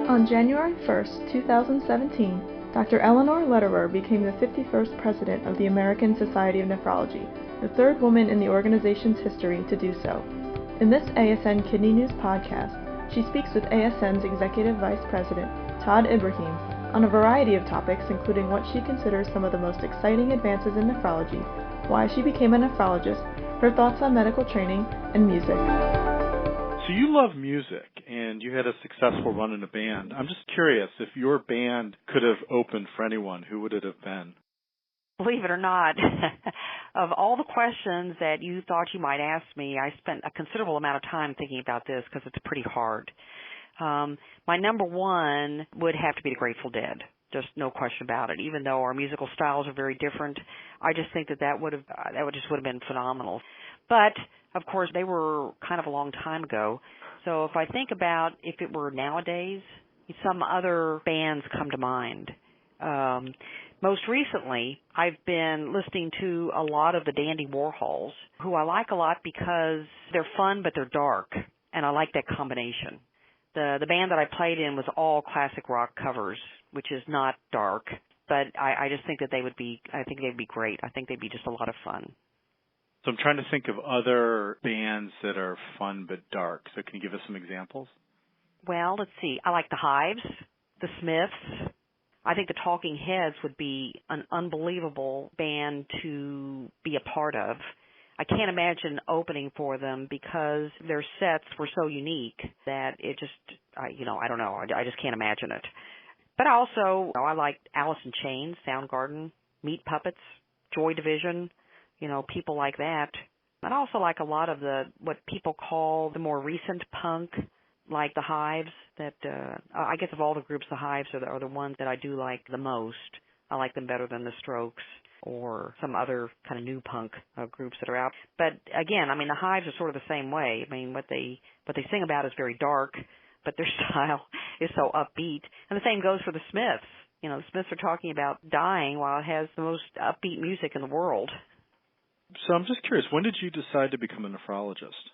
On January 1st, 2017, Dr. Eleanor Lederer became the 51st President of the American Society of Nephrology, the third woman in the organization's history to do so. In this ASN Kidney News podcast, she speaks with ASN's Executive Vice President, Todd Ibrahim, on a variety of topics including what she considers some of the most exciting advances in nephrology, why she became a nephrologist, her thoughts on medical training, and music. So you love music, and you had a successful run in a band. I'm just curious, if your band could have opened for anyone, who would it have been? Believe it or not, of all the questions that you thought you might ask me, I spent a considerable amount of time thinking about this because it's pretty hard. My number one would have to be the Grateful Dead. Just no question about it. Even though our musical styles are very different, I just think that would have been phenomenal. But of course, they were kind of a long time ago. So if I think about if it were nowadays, some other bands come to mind. Most recently, I've been listening to a lot of the Dandy Warhols, who I like a lot because they're fun but they're dark, and I like that combination. The band that I played in was all classic rock covers, which is not dark, but I just think that they'd be great. I think they'd be just a lot of fun. So I'm trying to think of other bands that are fun but dark. So can you give us some examples? Well, let's see. I like the Hives, the Smiths. I think the Talking Heads would be an unbelievable band to be a part of. I can't imagine opening for them because their sets were so unique that it just, I don't know. I just can't imagine it. But I like Alice in Chains, Soundgarden, Meat Puppets, Joy Division, people like that. I also like a lot of what people call the more recent punk, like the Hives. That I guess of all the groups, the Hives are the ones that I do like the most. I like them better than the Strokes or some other kind of new punk groups that are out. But again, the Hives are sort of the same way. What they sing about is very dark, but their style is so upbeat. And the same goes for the Smiths. The Smiths are talking about dying while it has the most upbeat music in the world. So I'm just curious, when did you decide to become a nephrologist?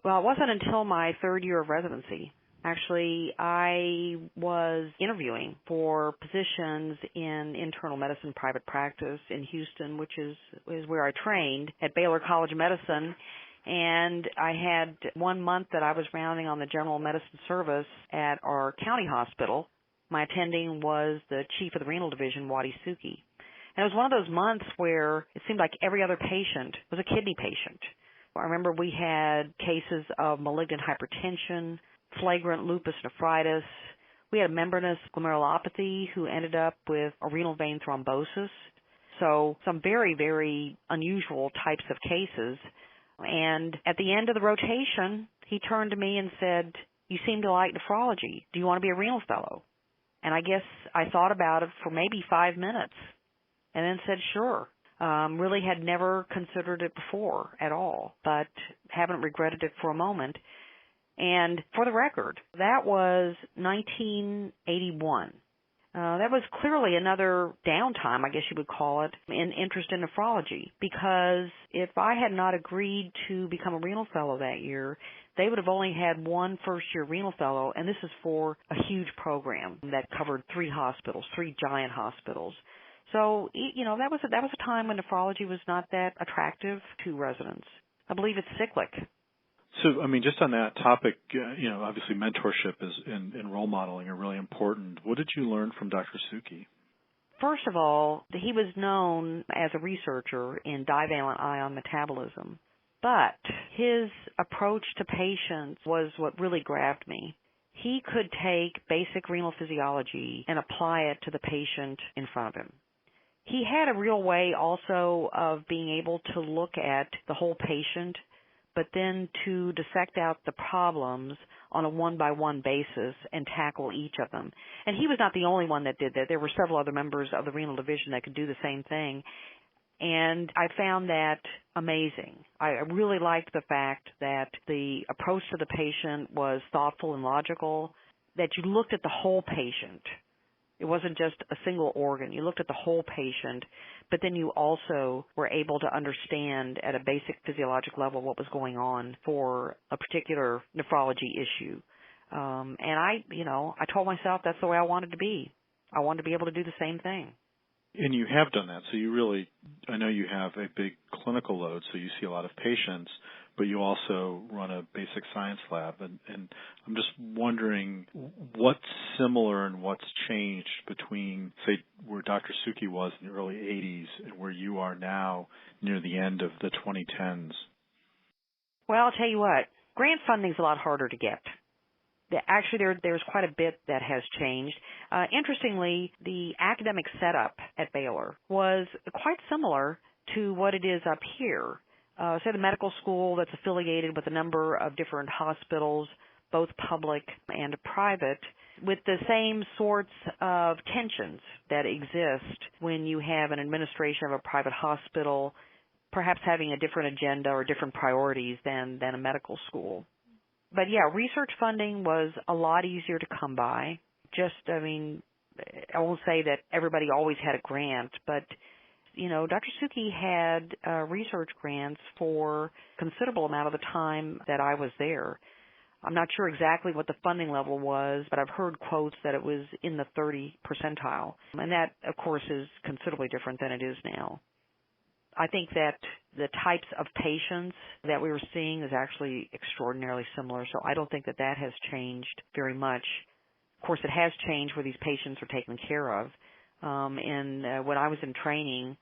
Well, it wasn't until my third year of residency. Actually, I was interviewing for positions in internal medicine private practice in Houston, which is where I trained at Baylor College of Medicine. And I had 1 month that I was rounding on the general medicine service at our county hospital. My attending was the chief of the renal division, Wadi Suki. And it was one of those months where it seemed like every other patient was a kidney patient. I remember we had cases of malignant hypertension, flagrant lupus nephritis. We had a membranous glomerulopathy who ended up with a renal vein thrombosis. So some very, very unusual types of cases. And at the end of the rotation, he turned to me and said, "You seem to like nephrology. Do you want to be a renal fellow?" And I guess I thought about it for maybe 5 minutes and then said, sure. Really had never considered it before at all, but haven't regretted it for a moment. And for the record, that was 1981. That was clearly another downtime, I guess you would call it, in interest in nephrology, because if I had not agreed to become a renal fellow that year, they would have only had one first-year renal fellow, and this is for a huge program that covered 3 giant hospitals. So, that was a time when nephrology was not that attractive to residents. I believe it's cyclic. So, just on that topic, obviously mentorship and role modeling are really important. What did you learn from Dr. Suki? First of all, he was known as a researcher in divalent ion metabolism, but his approach to patients was what really grabbed me. He could take basic renal physiology and apply it to the patient in front of him. He had a real way also of being able to look at the whole patient, but then to dissect out the problems on a one-by-one basis and tackle each of them. And he was not the only one that did that. There were several other members of the renal division that could do the same thing. And I found that amazing. I really liked the fact that the approach to the patient was thoughtful and logical, that you looked at the whole patient. It wasn't just a single organ. You looked at the whole patient, but then you also were able to understand at a basic physiologic level what was going on for a particular nephrology issue. And I told myself that's the way I wanted to be. I wanted to be able to do the same thing. And you have done that. So you really, I know you have a big clinical load, so you see a lot of patients, but you also run a basic science lab. And I'm just wondering what's similar and what's changed between, say, where Dr. Suki was in the early 80s and where you are now near the end of the 2010s. Well, I'll tell you what, grant funding is a lot harder to get. Actually, there's quite a bit that has changed. Interestingly, the academic setup at Baylor was quite similar to what it is up here. Say the medical school that's affiliated with a number of different hospitals, both public and private, with the same sorts of tensions that exist when you have an administration of a private hospital, perhaps having a different agenda or different priorities than a medical school. But yeah, research funding was a lot easier to come by. I won't say that everybody always had a grant, but, Dr. Suki had research grants for a considerable amount of the time that I was there. I'm not sure exactly what the funding level was, but I've heard quotes that it was in the 30 percentile. And that, of course, is considerably different than it is now. I think that the types of patients that we were seeing is actually extraordinarily similar, so I don't think that has changed very much. Of course, it has changed where these patients are taken care of. When I was in training,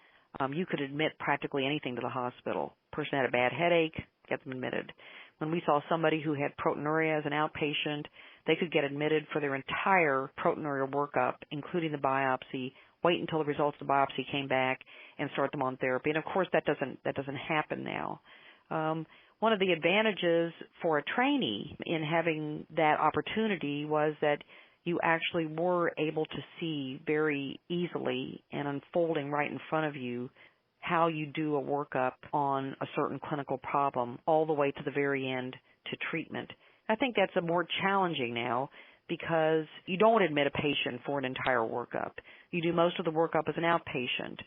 you could admit practically anything to the hospital. Person had a bad headache, get them admitted. When we saw somebody who had proteinuria as an outpatient, they could get admitted for their entire proteinuria workup, including the biopsy, wait until the results of the biopsy came back, and start them on therapy. And of course, that doesn't happen now. One of the advantages for a trainee in having that opportunity was that you actually were able to see very easily and unfolding right in front of you how you do a workup on a certain clinical problem all the way to the very end to treatment. I think that's more challenging now because you don't admit a patient for an entire workup. You do most of the workup as an outpatient.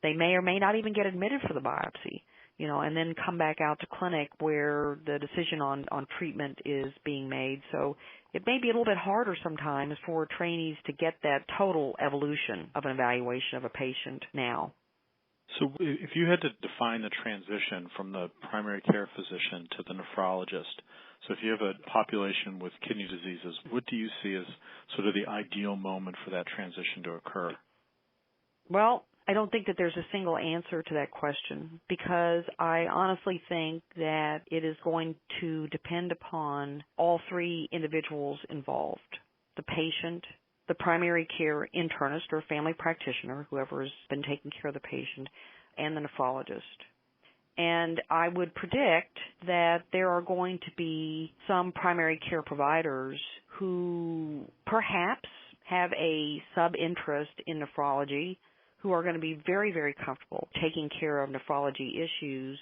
They may or may not even get admitted for the biopsy, and then come back out to clinic where the decision on treatment is being made. So it may be a little bit harder sometimes for trainees to get that total evolution of an evaluation of a patient now. So if you had to define the transition from the primary care physician to the nephrologist, so if you have a population with kidney diseases, what do you see as sort of the ideal moment for that transition to occur? Well, I don't think that there's a single answer to that question because I honestly think that it is going to depend upon all three individuals involved, the patient, the primary care internist or family practitioner, whoever has been taking care of the patient, and the nephrologist. And I would predict that there are going to be some primary care providers who perhaps have a sub-interest in nephrology who are going to be very, very comfortable taking care of nephrology issues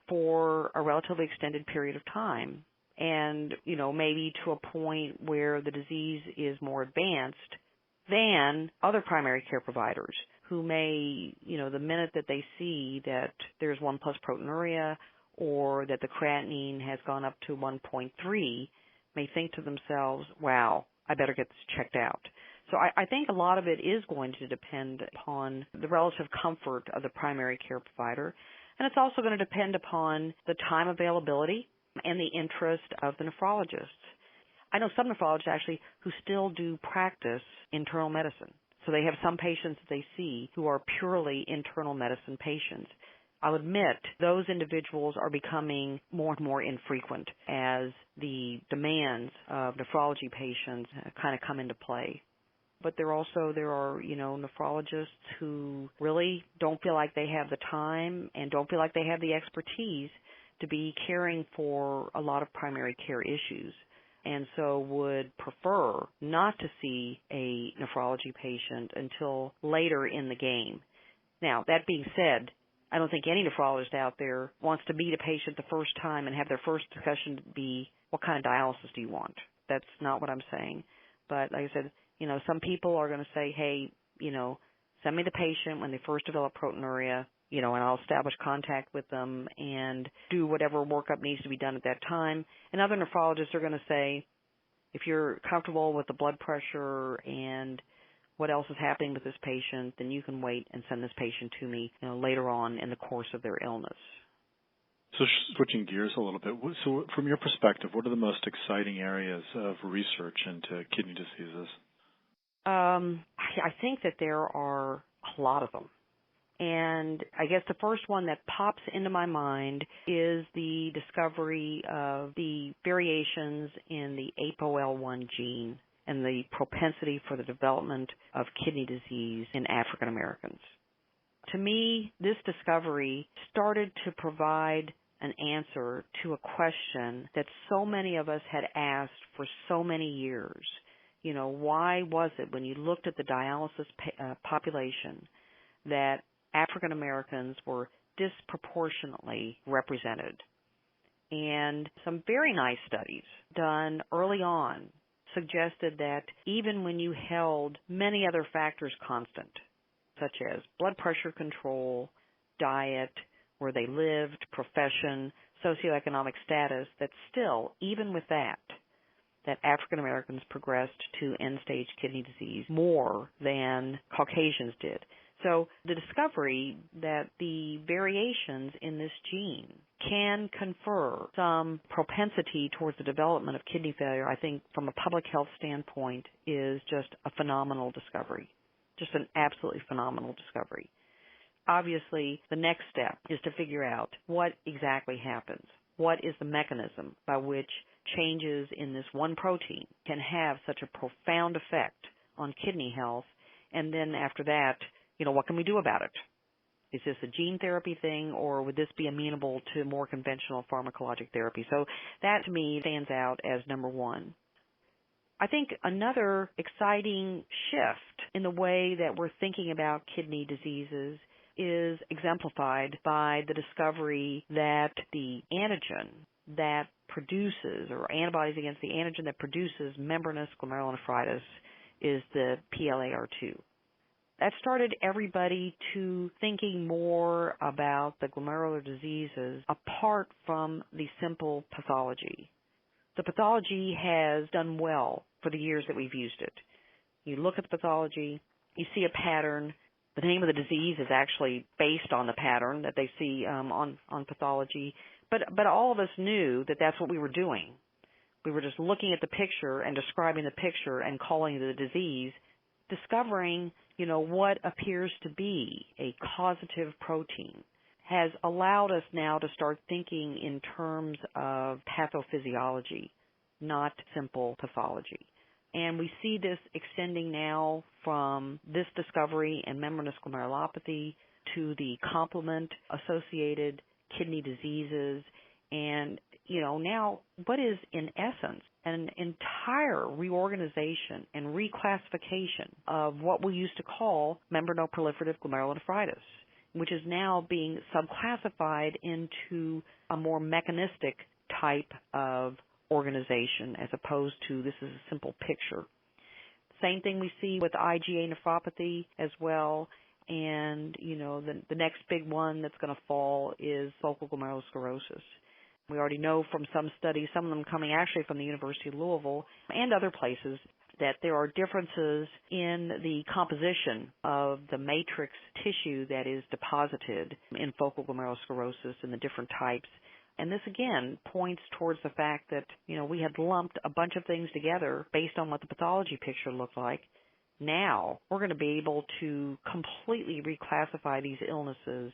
for a relatively extended period of time. And, maybe to a point where the disease is more advanced than other primary care providers who may, the minute that they see that there's 1+ proteinuria or that the creatinine has gone up to 1.3, may think to themselves, wow, I better get this checked out. So I think a lot of it is going to depend upon the relative comfort of the primary care provider, and it's also going to depend upon the time availability and the interest of the nephrologists. I know some nephrologists actually who still do practice internal medicine. So they have some patients that they see who are purely internal medicine patients. I'll admit those individuals are becoming more and more infrequent as the demands of nephrology patients kind of come into play. But there are, nephrologists who really don't feel like they have the time and don't feel like they have the expertise to be caring for a lot of primary care issues, and so would prefer not to see a nephrology patient until later in the game. Now, that being said, I don't think any nephrologist out there wants to meet a patient the first time and have their first discussion be, what kind of dialysis do you want? That's not what I'm saying. But like I said, some people are going to say, hey, send me the patient when they first develop proteinuria, and I'll establish contact with them and do whatever workup needs to be done at that time. And other nephrologists are going to say, if you're comfortable with the blood pressure and what else is happening with this patient, then you can wait and send this patient to me, later on in the course of their illness. So switching gears a little bit, so from your perspective, what are the most exciting areas of research into kidney diseases? I think that there are a lot of them. And I guess the first one that pops into my mind is the discovery of the variations in the APOL1 gene and the propensity for the development of kidney disease in African Americans. To me, this discovery started to provide an answer to a question that so many of us had asked for so many years. Why was it when you looked at the dialysis population that African Americans were disproportionately represented? And some very nice studies done early on suggested that even when you held many other factors constant, such as blood pressure control, diet, where they lived, profession, socioeconomic status, that still, even with that African Americans progressed to end-stage kidney disease more than Caucasians did. So the discovery that the variations in this gene can confer some propensity towards the development of kidney failure, I think from a public health standpoint, is just a phenomenal discovery, just an absolutely phenomenal discovery. Obviously, the next step is to figure out what exactly happens. What is the mechanism by which changes in this one protein can have such a profound effect on kidney health? And then after that, what can we do about it? Is this a gene therapy thing, or would this be amenable to more conventional pharmacologic therapy? So that, to me, stands out as number one. I think another exciting shift in the way that we're thinking about kidney diseases is exemplified by the discovery that the antigen that produces, or antibodies against the antigen that produces membranous glomerulonephritis, is the PLAR2. That started everybody to thinking more about the glomerular diseases apart from the simple pathology. The pathology has done well for the years that we've used it. You look at the pathology, you see a pattern. The name of the disease is actually based on the pattern that they see on pathology. But all of us knew that that's what we were doing. We were just looking at the picture and describing the picture and calling it a disease, discovering, what appears to be a causative protein has allowed us now to start thinking in terms of pathophysiology, not simple pathology. And we see this extending now from this discovery in membranous glomerulopathy to the complement-associated kidney diseases, and, now what is, in essence, an entire reorganization and reclassification of what we used to call membranoproliferative glomerulonephritis, which is now being subclassified into a more mechanistic type of organization as opposed to this is a simple picture. Same thing we see with IgA nephropathy as well. And, the next big one that's going to fall is focal glomerulosclerosis. We already know from some studies, some of them coming actually from the University of Louisville and other places, that there are differences in the composition of the matrix tissue that is deposited in focal glomerulosclerosis and the different types. And this, again, points towards the fact that, we had lumped a bunch of things together based on what the pathology picture looked like. Now we're going to be able to completely reclassify these illnesses,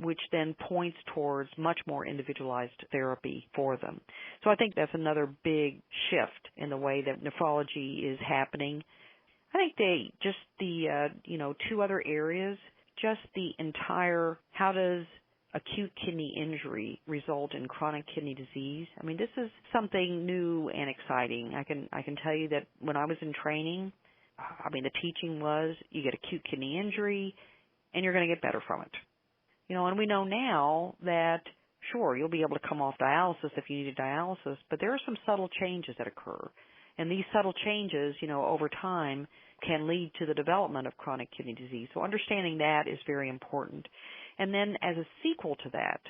which then points towards much more individualized therapy for them. So I think that's another big shift in the way that nephrology is happening. I think two other areas, just the entire, how does acute kidney injury result in chronic kidney disease? I mean, this is something new and exciting. I can tell you that when I was in training, the teaching was you get acute kidney injury and you're going to get better from it. And we know now that, sure, you'll be able to come off dialysis if you need dialysis, but there are some subtle changes that occur. And these subtle changes, over time can lead to the development of chronic kidney disease. So understanding that is very important. And then as a sequel to that,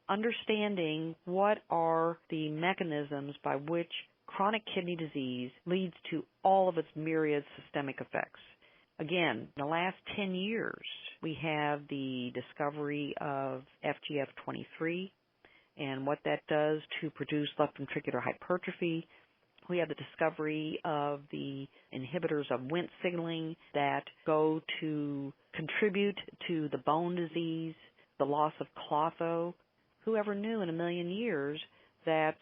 understanding what are the mechanisms by which chronic kidney disease leads to all of its myriad systemic effects. Again, in the last 10 years, we have the discovery of FGF23 and what that does to produce left ventricular hypertrophy. We have the discovery of the inhibitors of Wnt signaling that go to contribute to the bone disease, the loss of Klotho. Whoever knew in a million years that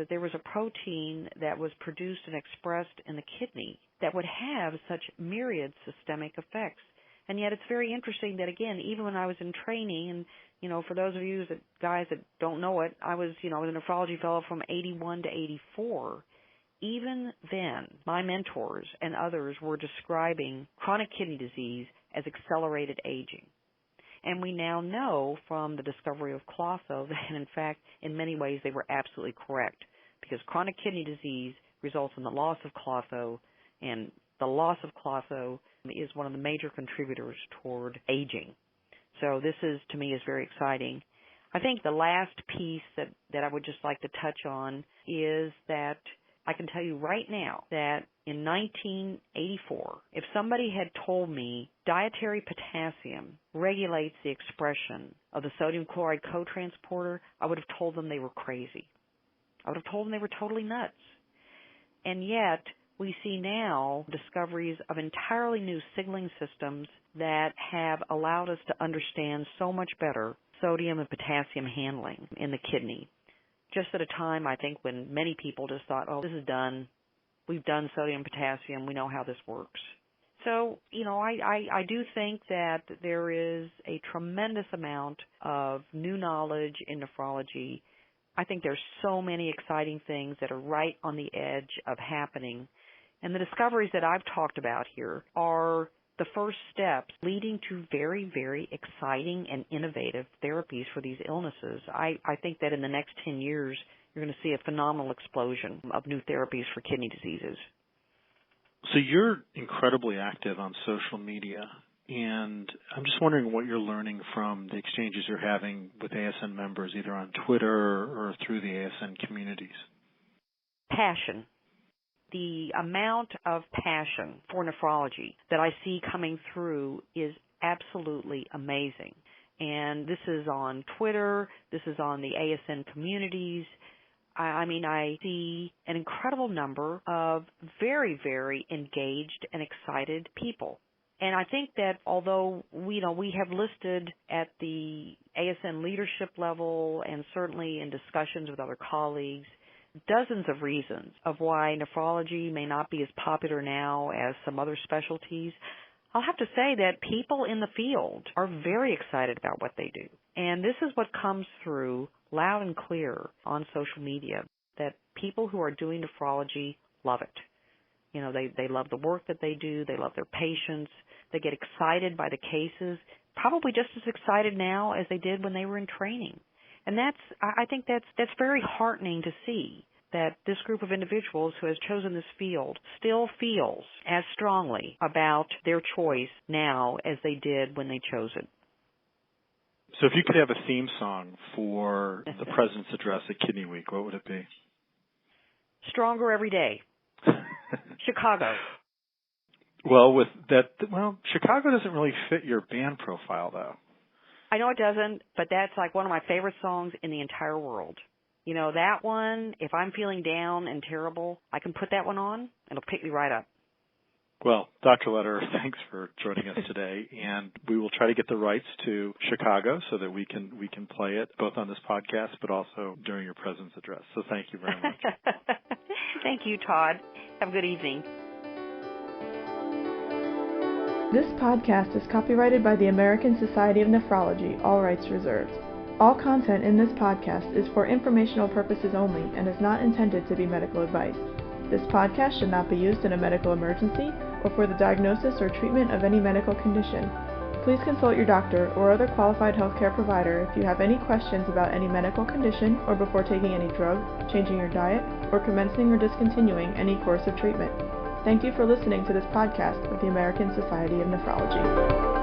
there was a protein that was produced and expressed in the kidney that would have such myriad systemic effects. And yet it's very interesting that, again, even when I was in training, and, for those of you guys that don't know it, I was a nephrology fellow from 81 to 84. Even then, my mentors and others were describing chronic kidney disease as accelerated aging. And we now know from the discovery of Klotho that, in fact, in many ways they were absolutely correct, because chronic kidney disease results in the loss of Klotho, and the loss of Klotho is one of the major contributors toward aging. So this to me, is very exciting. I think the last piece that I would just like to touch on is that I can tell you right now that in 1984, if somebody had told me dietary potassium regulates the expression of the sodium chloride cotransporter, I would have told them they were crazy. I would have told them they were totally nuts. And yet, we see now discoveries of entirely new signaling systems that have allowed us to understand so much better sodium and potassium handling in the kidney. Just at a time, I think, when many people just thought, oh, this is done. We've done sodium, potassium. We know how this works. So, I do think that there is a tremendous amount of new knowledge in nephrology. I think there's so many exciting things that are right on the edge of happening. And the discoveries that I've talked about here are the first steps leading to very, very exciting and innovative therapies for these illnesses. I think that in the next 10 years, you're going to see a phenomenal explosion of new therapies for kidney diseases. So you're incredibly active on social media, and I'm just wondering what you're learning from the exchanges you're having with ASN members, either on Twitter or through the ASN communities. Passion. The amount of passion for nephrology that I see coming through is absolutely amazing. And this is on Twitter. This is on the ASN communities. I see an incredible number of very, very engaged and excited people. And I think that although we have listed at the ASN leadership level and certainly in discussions with other colleagues dozens of reasons of why nephrology may not be as popular now as some other specialties, I'll have to say that people in the field are very excited about what they do. And this is what comes through loud and clear on social media, that people who are doing nephrology love it. They love the work that they do. They love their patients. They get excited by the cases, probably just as excited now as they did when they were in training. And I think that's very heartening to see, that this group of individuals who has chosen this field still feels as strongly about their choice now as they did when they chose it. So if you could have a theme song for the President's Address at Kidney Week, what would it be? Stronger Every Day. Chicago. Well, Chicago doesn't really fit your band profile, though. I know it doesn't, but that's like one of my favorite songs in the entire world. That one, if I'm feeling down and terrible, I can put that one on, and it'll pick me right up. Well, Dr. Lederer, thanks for joining us today, and we will try to get the rights to Chicago so that we can play it both on this podcast but also during your President's Address. So thank you very much. Thank you, Todd. Have a good evening. This podcast is copyrighted by the American Society of Nephrology, all rights reserved. All content in this podcast is for informational purposes only and is not intended to be medical advice. This podcast should not be used in a medical emergency or for the diagnosis or treatment of any medical condition. Please consult your doctor or other qualified healthcare provider if you have any questions about any medical condition or before taking any drug, changing your diet, or commencing or discontinuing any course of treatment. Thank you for listening to this podcast of the American Society of Nephrology.